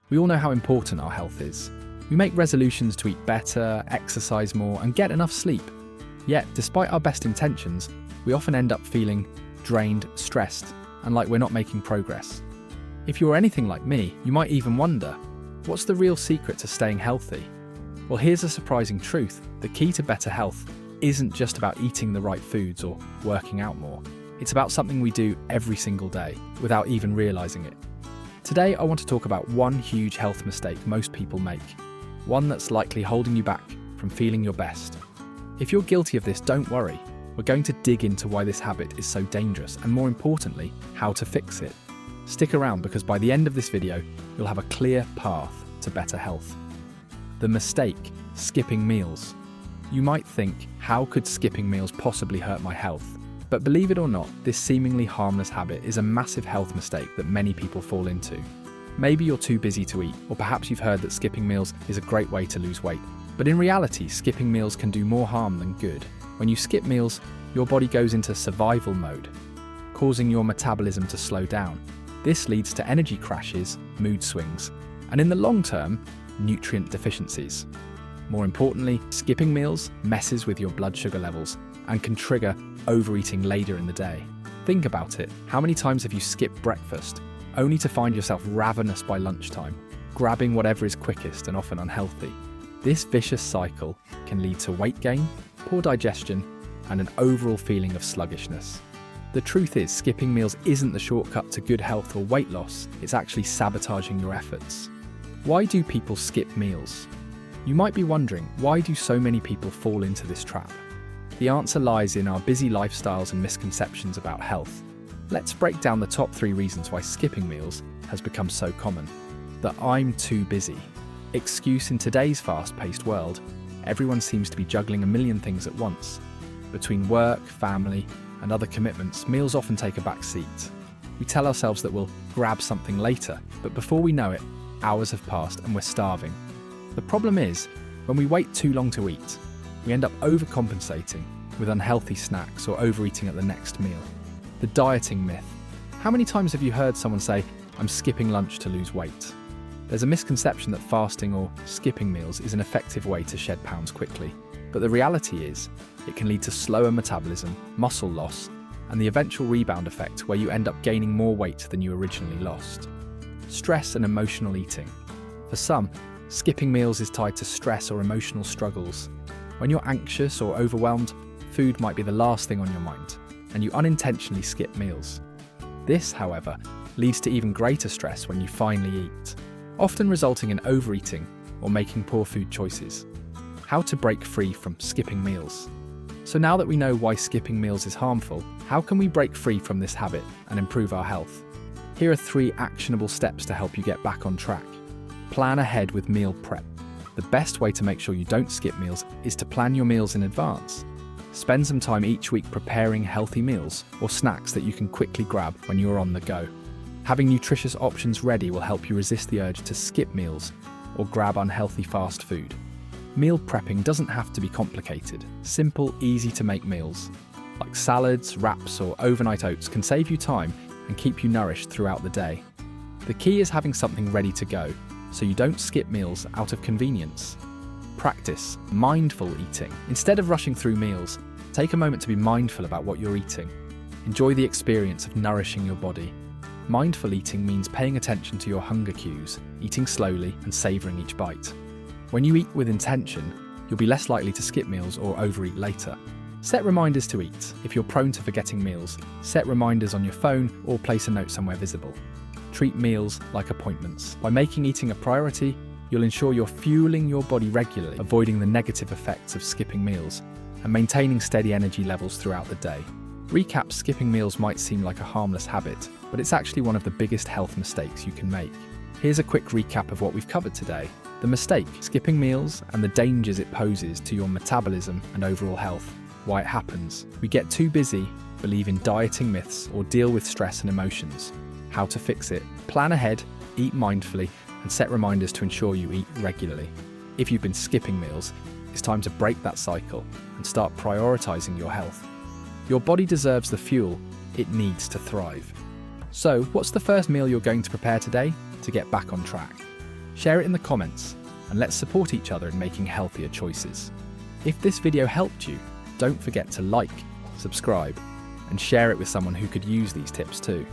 We all know how important our health is. We make resolutions to eat better, exercise more, and get enough sleep. Yet, despite our best intentions, we often end up feeling drained, stressed, and like we're not making progress. If you're anything like me, you might even wonder, what's the real secret to staying healthy? Well, here's a surprising truth. The key to better health isn't just about eating the right foods or working out more. It's about something we do every single day without even realizing it. Today, I want to talk about one huge health mistake most people make, one that's likely holding you back from feeling your best. If you're guilty of this, don't worry. We're going to dig into why this habit is so dangerous and, more importantly, how to fix it. Stick around because by the end of this video, you'll have a clear path to better health. The mistake: skipping meals. You might think, how could skipping meals possibly hurt my health? But believe it or not, this seemingly harmless habit is a massive health mistake that many people fall into. Maybe you're too busy to eat, or perhaps you've heard that skipping meals is a great way to lose weight. But in reality, skipping meals can do more harm than good. When you skip meals, your body goes into survival mode, causing your metabolism to slow down. This leads to energy crashes, mood swings, and in the long term, nutrient deficiencies. More importantly, skipping meals messes with your blood sugar levels and can trigger overeating later in the day. Think about it. How many times have you skipped breakfast, only to find yourself ravenous by lunchtime, grabbing whatever is quickest and often unhealthy? This vicious cycle can lead to weight gain, poor digestion, and an overall feeling of sluggishness. The truth is, skipping meals isn't the shortcut to good health or weight loss. It's actually sabotaging your efforts. Why do people skip meals? You might be wondering, why do so many people fall into this trap? The answer lies in our busy lifestyles and misconceptions about health. Let's break down the top 3 reasons why skipping meals has become so common. The "I'm too busy" excuse. In today's fast-paced world, everyone seems to be juggling a million things at once. Between work, family, and other commitments, meals often take a back seat. We tell ourselves that we'll grab something later, but before we know it, hours have passed and we're starving. The problem is, when we wait too long to eat, we end up overcompensating with unhealthy snacks or overeating at the next meal. The dieting myth. How many times have you heard someone say, "I'm skipping lunch to lose weight"? There's a misconception that fasting or skipping meals is an effective way to shed pounds quickly. But the reality is, it can lead to slower metabolism, muscle loss, and the eventual rebound effect where you end up gaining more weight than you originally lost. Stress and emotional eating. For some, skipping meals is tied to stress or emotional struggles. When you're anxious or overwhelmed, food might be the last thing on your mind, and you unintentionally skip meals. This, however, leads to even greater stress when you finally eat, often resulting in overeating or making poor food choices. How to break free from skipping meals. So now that we know why skipping meals is harmful, how can we break free from this habit and improve our health? Here are 3 actionable steps to help you get back on track. Plan ahead with meal prep. The best way to make sure you don't skip meals is to plan your meals in advance. Spend some time each week preparing healthy meals or snacks that you can quickly grab when you're on the go. Having nutritious options ready will help you resist the urge to skip meals or grab unhealthy fast food. Meal prepping doesn't have to be complicated. Simple, easy-to-make meals, like salads, wraps, or overnight oats, can save you time and keep you nourished throughout the day. The key is having something ready to go, so you don't skip meals out of convenience. Practice mindful eating. Instead of rushing through meals, take a moment to be mindful about what you're eating. Enjoy the experience of nourishing your body. Mindful eating means paying attention to your hunger cues, eating slowly and savouring each bite. When you eat with intention, you'll be less likely to skip meals or overeat later. Set reminders to eat. If you're prone to forgetting meals, set reminders on your phone or place a note somewhere visible. Treat meals like appointments. By making eating a priority, you'll ensure you're fueling your body regularly, avoiding the negative effects of skipping meals, and maintaining steady energy levels throughout the day. Recap: skipping meals might seem like a harmless habit, but it's actually one of the biggest health mistakes you can make. Here's a quick recap of what we've covered today. The mistake: skipping meals and the dangers it poses to your metabolism and overall health. Why it happens: we get too busy, believe in dieting myths, or deal with stress and emotions. How to fix it: plan ahead, eat mindfully, and set reminders to ensure you eat regularly. If you've been skipping meals, it's time to break that cycle and start prioritizing your health. Your body deserves the fuel it needs to thrive. So, what's the first meal you're going to prepare today to get back on track? Share it in the comments, and let's support each other in making healthier choices. If this video helped you, don't forget to like, subscribe, and share it with someone who could use these tips too.